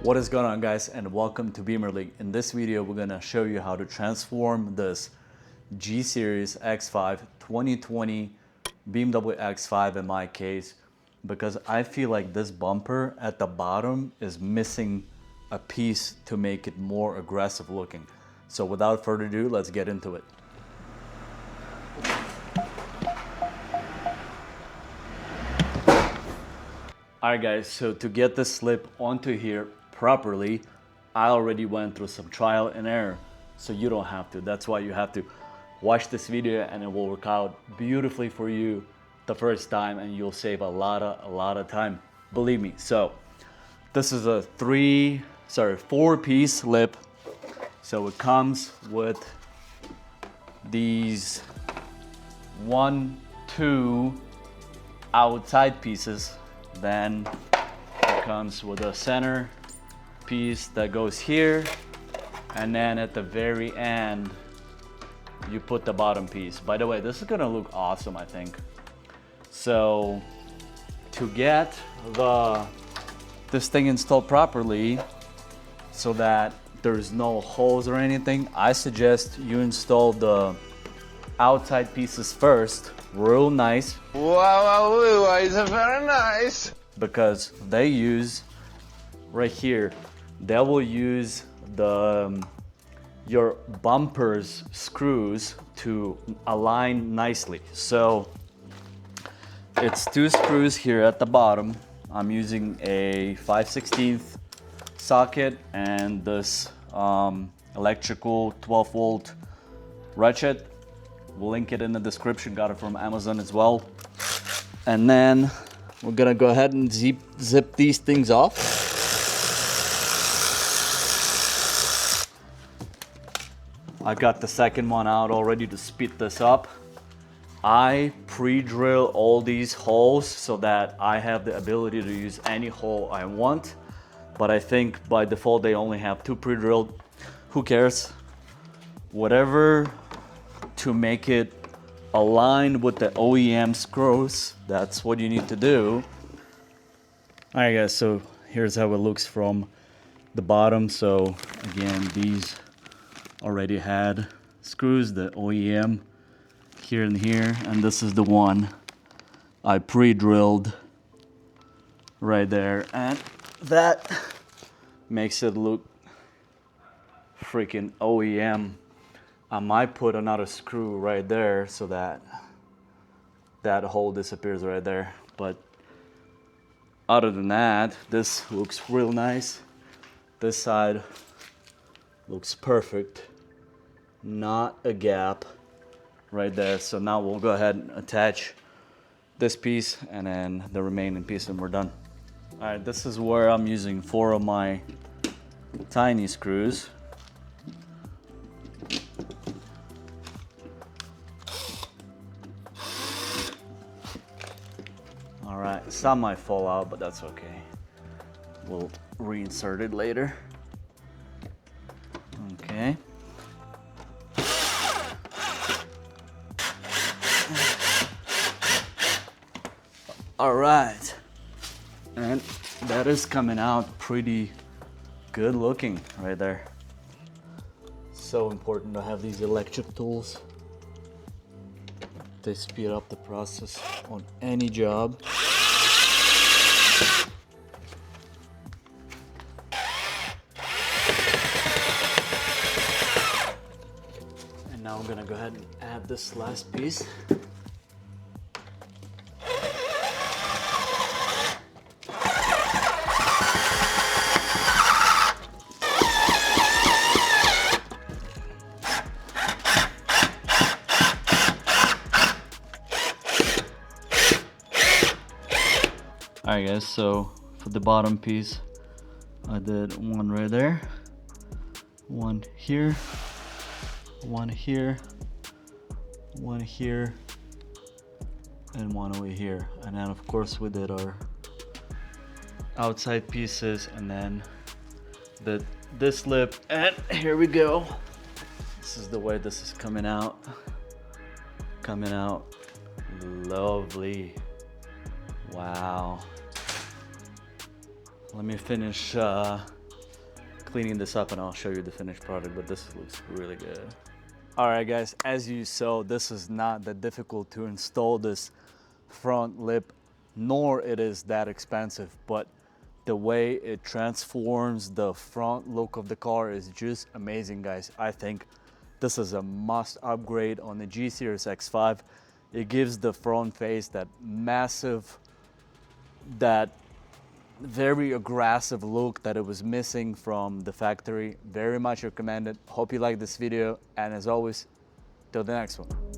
What is going on, guys, and welcome to Beamer League. In this video we're gonna show you how to transform this G Series X5 2020 BMW X5 in my case, because I feel like this bumper at the bottom is missing a piece to make it more aggressive looking. So without further ado, let's get into it. Alright guys, so to get this slip onto here properly, I already went through some trial and error, so you don't have to. That's why you have to watch this video and it will work out beautifully for you the first time and you'll save a lot of time, believe me. So this is a 4-piece lip. So it comes with these 2 outside pieces. Then it comes with a center piece that goes here, and then at the very end you put the bottom piece. By the way, this is gonna look awesome, I think. So to get this thing installed properly so that there's no holes or anything, I suggest you install the outside pieces first, real nice. Wow, it's very nice. Because they use right here, they will use your bumper's screws to align nicely. So it's 2 screws here at the bottom. I'm using a 5/16 socket and this electrical 12-volt ratchet. We'll link it in the description, got it from Amazon as well. And then we're gonna go ahead and zip these things off. I got the second one out already to speed this up. I pre-drill all these holes so that I have the ability to use any hole I want. But I think by default they only have 2 pre-drilled. Who cares? Whatever to make it align with the OEM screws, that's what you need to do. All right guys, so here's how it looks from the bottom. So again, these already had screws, the OEM here and here, and this is the one I pre-drilled right there, and that makes it look freaking OEM. I might put another screw right there so that that hole disappears right there. But other than that, this looks real nice. This side looks perfect. Not a gap right there. So now we'll go ahead and attach this piece and then the remaining piece and we're done. All right, this is where I'm using 4 of my tiny screws. Alright, some might fall out, but that's okay. We'll reinsert it later. Okay. Alright. And that is coming out pretty good looking right there. So important to have these electric tools. They speed up the process on any job. And now I'm gonna go ahead and add this last piece. Alright guys, so for the bottom piece, I did one right there, one here, one here, one here, and one over here. And then of course we did our outside pieces and then this lip, and here we go. This is the way this is coming out. Lovely. Wow. Let me finish cleaning this up and I'll show you the finished product, but this looks really good. All right guys, as you saw, this is not that difficult to install this front lip, nor it is that expensive, but the way it transforms the front look of the car is just amazing, guys. I think this is a must upgrade on the G Series X5. It gives the front face that massive, that very aggressive look that it was missing from the factory. Very much recommended. Hope you like this video, and as always, till the next one.